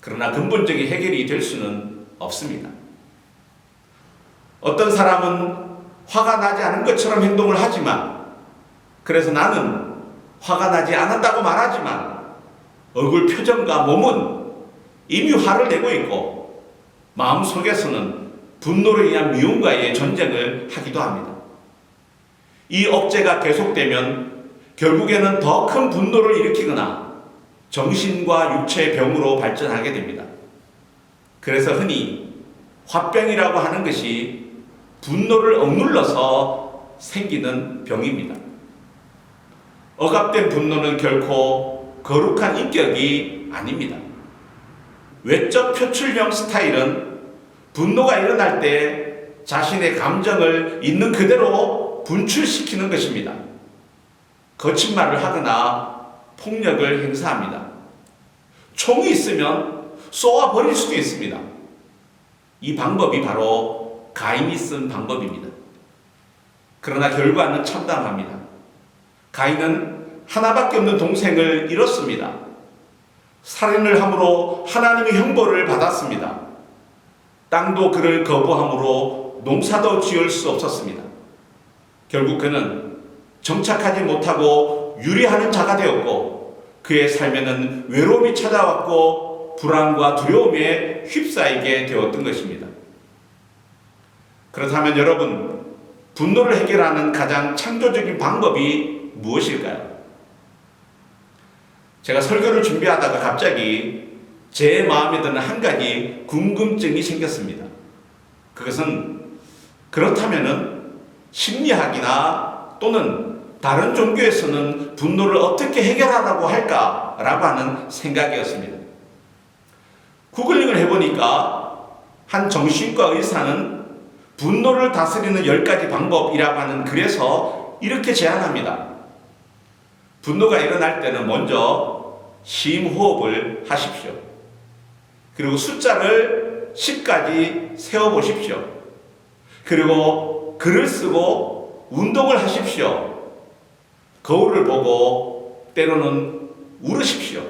그러나 근본적인 해결이 될 수는 없습니다. 어떤 사람은 화가 나지 않은 것처럼 행동을 하지만 그래서 나는 화가 나지 않았다고 말하지만 얼굴 표정과 몸은 이미 화를 내고 있고 마음속에서는 분노로 인한 미움과의 전쟁을 하기도 합니다. 이 억제가 계속되면 결국에는 더 큰 분노를 일으키거나 정신과 육체의 병으로 발전하게 됩니다. 그래서 흔히 화병이라고 하는 것이 분노를 억눌러서 생기는 병입니다. 억압된 분노는 결코 거룩한 인격이 아닙니다. 외적 표출형 스타일은 분노가 일어날 때 자신의 감정을 있는 그대로 분출시키는 것입니다. 거친 말을 하거나 폭력을 행사합니다. 총이 있으면 쏘아버릴 수도 있습니다. 이 방법이 바로 가인이 쓴 방법입니다. 그러나 결과는 참담합니다. 가인은 하나밖에 없는 동생을 잃었습니다. 살인을 함으로 하나님의 형벌을 받았습니다. 땅도 그를 거부함으로 농사도 지을 수 없었습니다. 결국 그는 정착하지 못하고 유리하는 자가 되었고 그의 삶에는 외로움이 찾아왔고 불안과 두려움에 휩싸이게 되었던 것입니다. 그렇다면 여러분, 분노를 해결하는 가장 창조적인 방법이 무엇일까요? 제가 설교를 준비하다가 갑자기 제 마음에 드는 한 가지 궁금증이 생겼습니다. 그것은 그렇다면은 심리학이나 또는 다른 종교에서는 분노를 어떻게 해결하라고 할까라고 하는 생각이었습니다. 구글링을 해보니까 한 정신과 의사는 분노를 다스리는 10가지 방법이라고 하는 글에서 이렇게 제안합니다. 분노가 일어날 때는 먼저 심호흡을 하십시오. 그리고 숫자를 10까지 세어보십시오. 그리고 글을 쓰고 운동을 하십시오. 거울을 보고 때로는 울으십시오.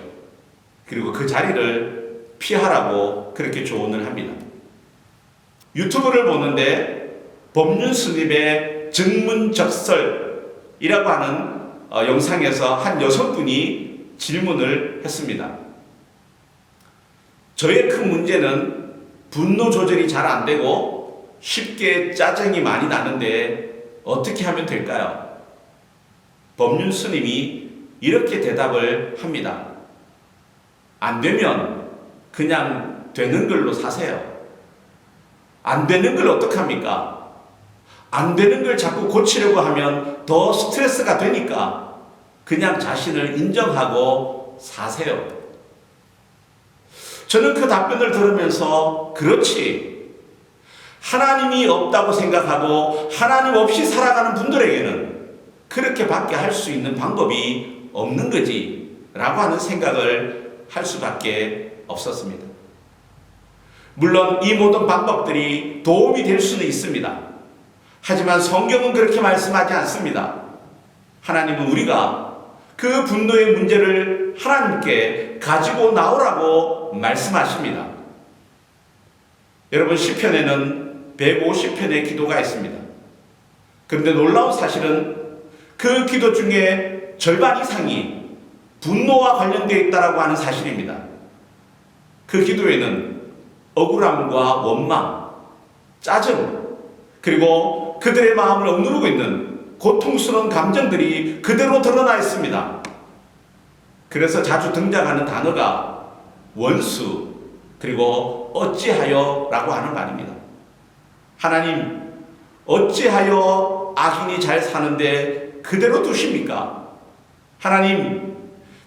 그리고 그 자리를 피하라고 그렇게 조언을 합니다. 유튜브를 보는데 법륜 스님의 증문적설이라고 하는 영상에서 한 여성분이 질문을 했습니다. 저의 큰 문제는 분노 조절이 잘 안 되고 쉽게 짜증이 많이 나는데 어떻게 하면 될까요? 법륜 스님이 이렇게 대답을 합니다. 안 되면 그냥 되는 걸로 사세요. 안 되는 걸 어떡합니까? 안 되는 걸 자꾸 고치려고 하면 더 스트레스가 되니까 그냥 자신을 인정하고 사세요. 저는 그 답변을 들으면서 그렇지, 하나님이 없다고 생각하고 하나님 없이 살아가는 분들에게는 그렇게밖에 할 수 있는 방법이 없는 거지 라고 하는 생각을 할 수밖에 없었습니다. 물론 이 모든 방법들이 도움이 될 수는 있습니다. 하지만 성경은 그렇게 말씀하지 않습니다. 하나님은 우리가 그 분노의 문제를 하나님께 가지고 나오라고 말씀하십니다. 여러분, 시편에는 150편의 기도가 있습니다. 그런데 놀라운 사실은 그 기도 중에 절반 이상이 분노와 관련되어 있다고 하는 사실입니다. 그 기도에는 억울함과 원망, 짜증, 그리고 그들의 마음을 억누르고 있는 고통스러운 감정들이 그대로 드러나 있습니다. 그래서 자주 등장하는 단어가 원수, 그리고 어찌하여 라고 하는 말입니다. 하나님, 어찌하여 악인이 잘 사는데 그대로 두십니까? 하나님,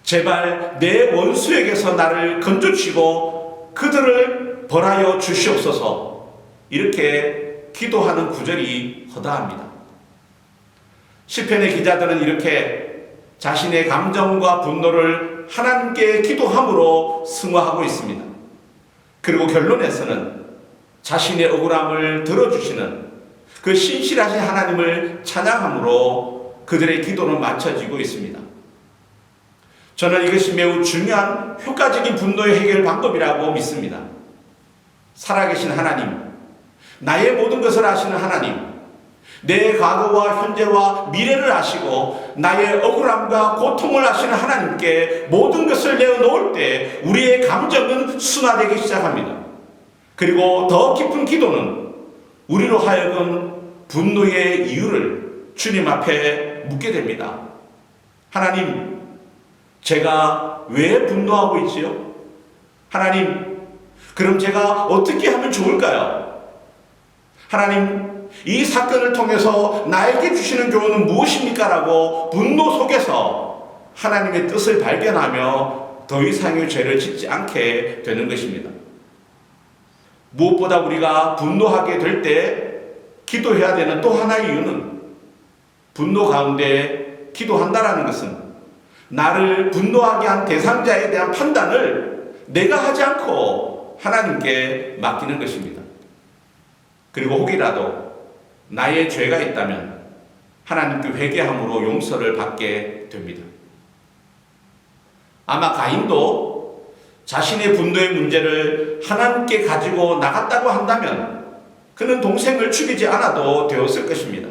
제발 내 원수에게서 나를 건져주시고 그들을 벌하여 주시옵소서. 이렇게 기도하는 구절이 허다합니다. 시편의 기자들은 이렇게 자신의 감정과 분노를 하나님께 기도함으로 승화하고 있습니다. 그리고 결론에서는 자신의 억울함을 들어주시는 그 신실하신 하나님을 찬양함으로 그들의 기도는 맞춰지고 있습니다. 저는 이것이 매우 중요한 효과적인 분노의 해결 방법이라고 믿습니다. 살아계신 하나님, 나의 모든 것을 아시는 하나님, 내 과거와 현재와 미래를 아시고 나의 억울함과 고통을 아시는 하나님께 모든 것을 내어놓을 때 우리의 감정은 순화되기 시작합니다. 그리고 더 깊은 기도는 우리로 하여금 분노의 이유를 주님 앞에 묻게 됩니다. 하나님, 제가 왜 분노하고 있지요? 하나님, 그럼 제가 어떻게 하면 좋을까요? 하나님, 이 사건을 통해서 나에게 주시는 교훈은 무엇입니까? 라고 분노 속에서 하나님의 뜻을 발견하며 더 이상의 죄를 짓지 않게 되는 것입니다. 무엇보다 우리가 분노하게 될 때 기도해야 되는 또 하나의 이유는, 분노 가운데 기도한다라는 것은 나를 분노하게 한 대상자에 대한 판단을 내가 하지 않고 하나님께 맡기는 것입니다. 그리고 혹이라도 나의 죄가 있다면 하나님께 회개함으로 용서를 받게 됩니다. 아마 가인도 자신의 분노의 문제를 하나님께 가지고 나갔다고 한다면 그는 동생을 죽이지 않아도 되었을 것입니다.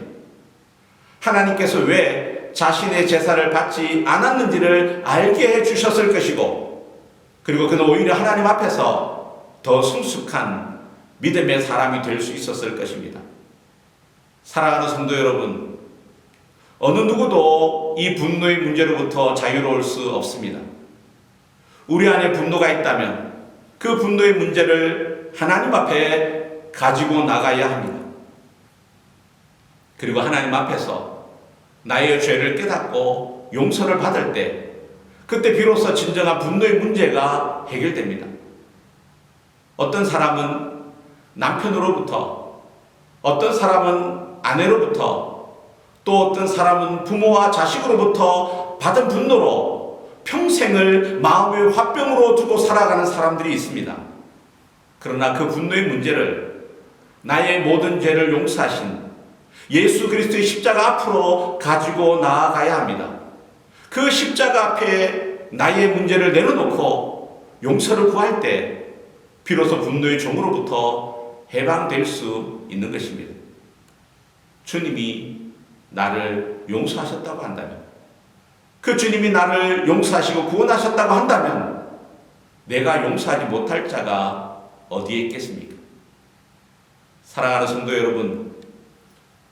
하나님께서 왜 자신의 제사를 받지 않았는지를 알게 해주셨을 것이고, 그리고 그는 오히려 하나님 앞에서 더 성숙한 믿음의 사람이 될 수 있었을 것입니다. 사랑하는 성도 여러분, 어느 누구도 이 분노의 문제로부터 자유로울 수 없습니다. 우리 안에 분노가 있다면 그 분노의 문제를 하나님 앞에 가지고 나가야 합니다. 그리고 하나님 앞에서 나의 죄를 깨닫고 용서를 받을 때 그때 비로소 진정한 분노의 문제가 해결됩니다. 어떤 사람은 남편으로부터, 어떤 사람은 아내로부터, 또 어떤 사람은 부모와 자식으로부터 받은 분노로 평생을 마음의 화병으로 두고 살아가는 사람들이 있습니다. 그러나 그 분노의 문제를 나의 모든 죄를 용서하신 예수 그리스도의 십자가 앞으로 가지고 나아가야 합니다. 그 십자가 앞에 나의 문제를 내려놓고 용서를 구할 때 비로소 분노의 종으로부터 해방될 수 있는 것입니다. 주님이 나를 용서하셨다고 한다면, 그 주님이 나를 용서하시고 구원하셨다고 한다면 내가 용서하지 못할 자가 어디에 있겠습니까? 사랑하는 성도 여러분,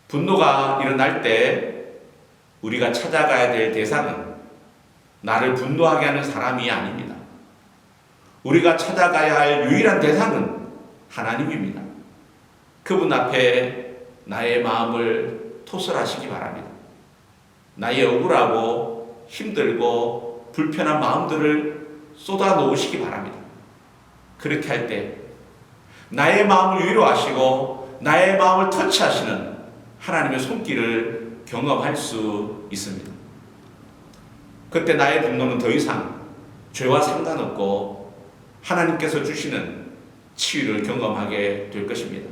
분노가 일어날 때 우리가 찾아가야 될 대상은 나를 분노하게 하는 사람이 아닙니다. 우리가 찾아가야 할 유일한 대상은 하나님입니다. 그분 앞에 나의 마음을 토설하시기 바랍니다. 나의 억울하고 힘들고 불편한 마음들을 쏟아 놓으시기 바랍니다. 그렇게 할 때 나의 마음을 위로하시고 나의 마음을 터치하시는 하나님의 손길을 경험할 수 있습니다. 그때 나의 분노는 더 이상 죄와 상관없고 하나님께서 주시는 치유를 경험하게 될 것입니다.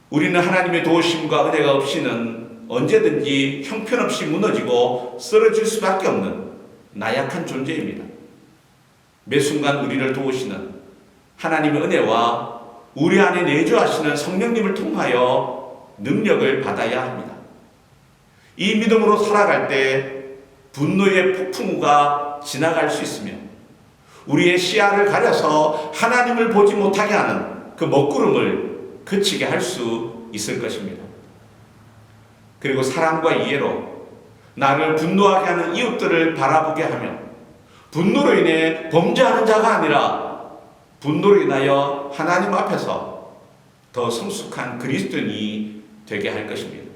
우리는 하나님의 도우심과 은혜가 없이는 언제든지 형편없이 무너지고 쓰러질 수밖에 없는 나약한 존재입니다. 매 순간 우리를 도우시는 하나님의 은혜와 우리 안에 내주하시는 성령님을 통하여 능력을 받아야 합니다. 이 믿음으로 살아갈 때 분노의 폭풍우가 지나갈 수 있으며 우리의 시야를 가려서 하나님을 보지 못하게 하는 그 먹구름을 그치게 할 수 있을 것입니다. 그리고 사랑과 이해로 나를 분노하게 하는 이웃들을 바라보게 하며 분노로 인해 범죄하는 자가 아니라 분노로 인하여 하나님 앞에서 더 성숙한 그리스도인이 되게 할 것입니다.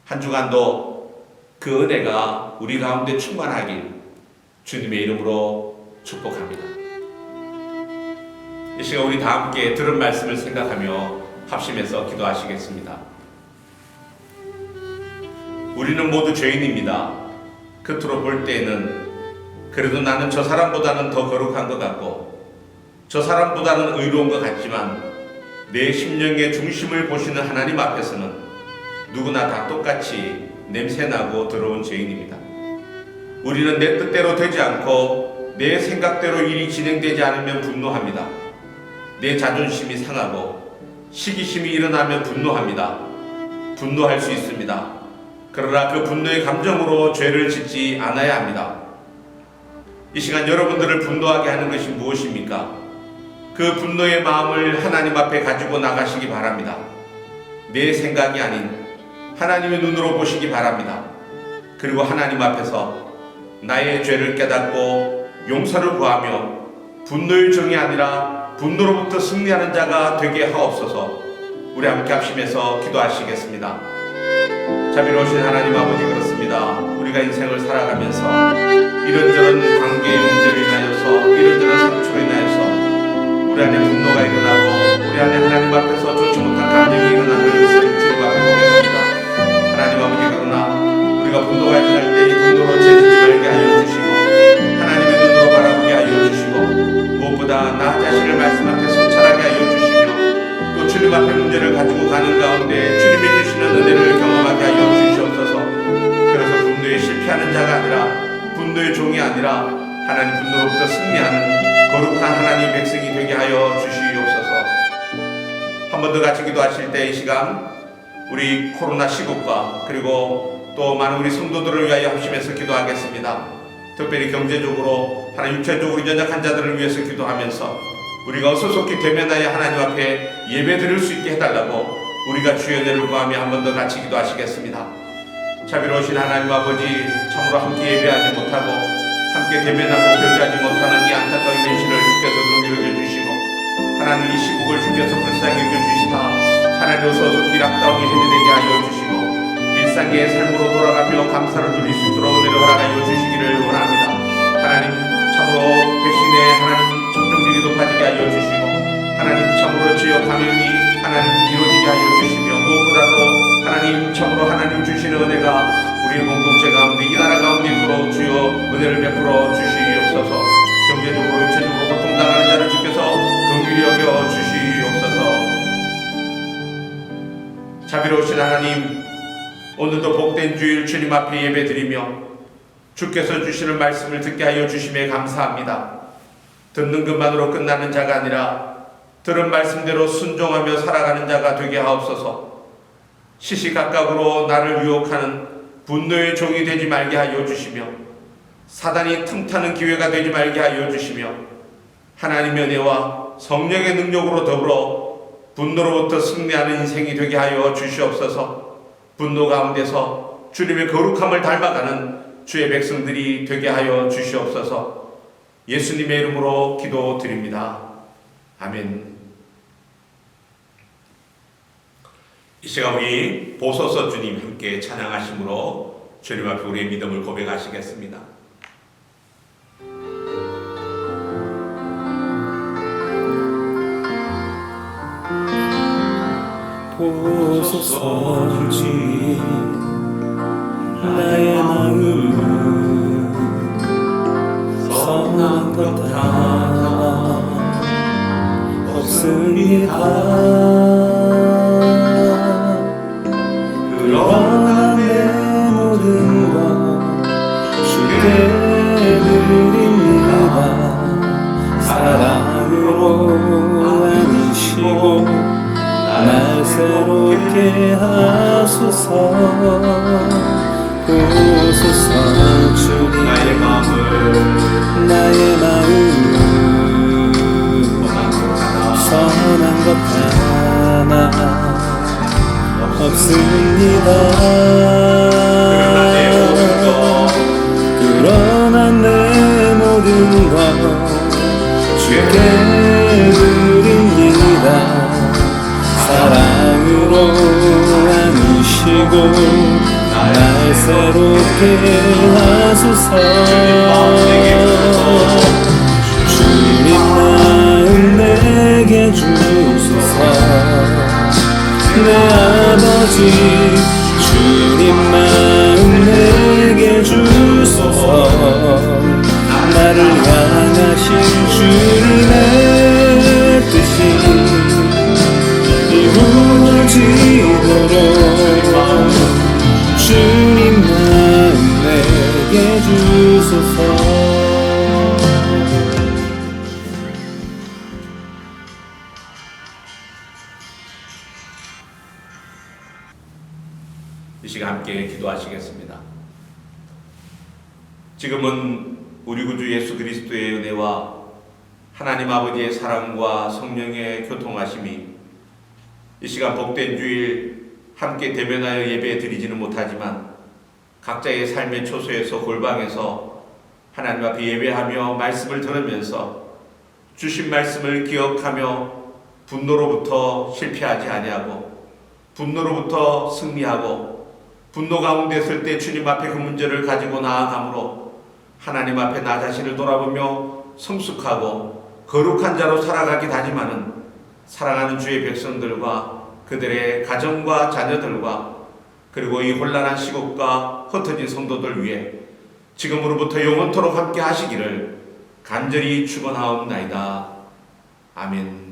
한 주간도 그 은혜가 우리 가운데 충만하길 주님의 이름으로 축복합니다. 이 시간 우리 다 함께 들은 말씀을 생각하며 합심해서 기도하시겠습니다. 우리는 모두 죄인입니다. 겉으로 볼 때에는 그래도 나는 저 사람보다는 더 거룩한 것 같고 저 사람보다는 의로운 것 같지만 내 심령의 중심을 보시는 하나님 앞에서는 누구나 다 똑같이 냄새나고 더러운 죄인입니다. 우리는 내 뜻대로 되지 않고 내 생각대로 일이 진행되지 않으면 분노합니다. 내 자존심이 상하고 시기심이 일어나면 분노합니다. 분노할 수 있습니다. 그러나 그 분노의 감정으로 죄를 짓지 않아야 합니다. 이 시간 여러분들을 분노하게 하는 것이 무엇입니까? 그 분노의 마음을 하나님 앞에 가지고 나가시기 바랍니다. 내 생각이 아닌 하나님의 눈으로 보시기 바랍니다. 그리고 하나님 앞에서 나의 죄를 깨닫고 용서를 구하며 분노의 종이 아니라 분노로부터 승리하는 자가 되게 하옵소서. 우리 함께 합심해서 기도하시겠습니다. 자비로우신 하나님 아버지, 그렇습니다. 우리가 인생을 살아가면서 이런저런 관계의 문제로 인하여서 이런저런 상처로 인하여서 우리 안에 분노가 일어나고 우리 안에 하나님 앞에서 좋지 못한 감정이 일어나는 것을 주님 앞에 보게 됩니다. 하나님 아버지, 그러나 우리가 분노가 일어날 때 이 분노로 죄짓지 말게 하여 주시고 하나님의 눈으로 바라보게 하여 주시고 무엇보다 나 자신을 말씀 앞에 성찰하게 하여 주시며 또 주님 앞에 문제를 가지고 가는 가운데 주님이 주시는 은혜를 경험하게 하여 주시옵소서. 그래서 분노에 실패하는 자가 아니라 분노의 종이 아니라 하나님 분노로부터 승리하는 거룩한 하나님의 백성이 되게 하여 주시옵소서. 한 번 더 같이 기도하실 때 이 시간 우리 코로나 시국과 그리고 또 많은 우리 성도들을 위하여 합심해서 기도하겠습니다. 특별히 경제적으로 하나님 육체적으로 연약한 자들을 위해서 기도하면서 우리가 어서속히 대면하여 하나님 앞에 예배 드릴 수 있게 해달라고 우리가 주의 은혜를 구하며 한 번 더 같이 기도하시겠습니다. 자비로우신 하나님 아버지, 참으로 함께 예배하지 못하고 함께 대면하고 교제하지 못하는 이 안타까운 현실을 주께서 긍휼히 여겨주시고 하나님 이 시국을 주께서 불쌍히 여겨주시다 하나님 어서속히 락다운이 해제되게 하여 주시고 일상의 삶으로 돌아가며 감사를 드릴 수 있도록 은혜를 허락하여 주시기를 원합니다. 하나님 참으로 백신의 하나님 접종률이 높아지게 하여 주시고 하나님 참으로 주여 감염이 하나님 이루어지게 하여 주시며 무엇보다도 하나님 참으로 하나님 주시는 은혜가 우리의 공동체 가운데 이 나라 가운데 있도록 주여 은혜를 베풀어 주시옵소서. 경제적으로 육체적으로 고통당하는 자를 주께서 긍휼히 여겨 주시옵소서. 자비로우신 하나님, 오늘도 복된 주일 주님 앞에 예배드리며 주께서 주시는 말씀을 듣게 하여 주심에 감사합니다. 듣는 것만으로 끝나는 자가 아니라 들은 말씀대로 순종하며 살아가는 자가 되게 하옵소서. 시시각각으로 나를 유혹하는 분노의 종이 되지 말게 하여 주시며 사단이 틈타는 기회가 되지 말게 하여 주시며 하나님의 은혜와 성령의 능력으로 더불어 분노로부터 승리하는 인생이 되게 하여 주시옵소서. 분노 가운데서 주님의 거룩함을 닮아가는 주의 백성들이 되게 하여 주시옵소서. 예수님의 이름으로 기도드립니다. 아멘. 이 시간 우리 보소서 주님 함께 찬양하심으로 주님 앞에 우리의 믿음을 고백하시겠습니다. 보소서 주님 나의 마음 선한 것 하나 없습니다. 그러나 내 모든 것 주께 드립니다. 사랑으로 안으시고 날 새롭게 하소서. 보소서 주님 나의 마음을 나의 마음 선한 것 하나 없습니다. 그러나 내 모든 것 주께 드립니다. 사랑으로 안으시고 날 새롭게 하소서. 주님 마음 내게 주소서. 내 아버지 주님 마음 내게 주소서. 나를 향하신 주님의 뜻이 이루어지도록 주님 마음 내게 주소서. 이 시간 함께 기도하시겠습니다. 지금은 우리 구주 예수 그리스도의 은혜와 하나님 아버지의 사랑과 성령의 교통하심이 이 시간 복된 주일 함께 대면하여 예배 드리지는 못하지만 각자의 삶의 초소에서 골방에서 하나님 앞에 예배하며 말씀을 들으면서 주신 말씀을 기억하며 분노로부터 실패하지 아니하고 분노로부터 승리하고 분노 가운데 있을 때 주님 앞에 그 문제를 가지고 나아가므로 하나님 앞에 나 자신을 돌아보며 성숙하고 거룩한 자로 살아가기 다짐하는 사랑하는 주의 백성들과 그들의 가정과 자녀들과 그리고 이 혼란한 시국과 흩어진 성도들 위해 지금으로부터 영원토록 함께 하시기를 간절히 축원하옵나이다. 아멘.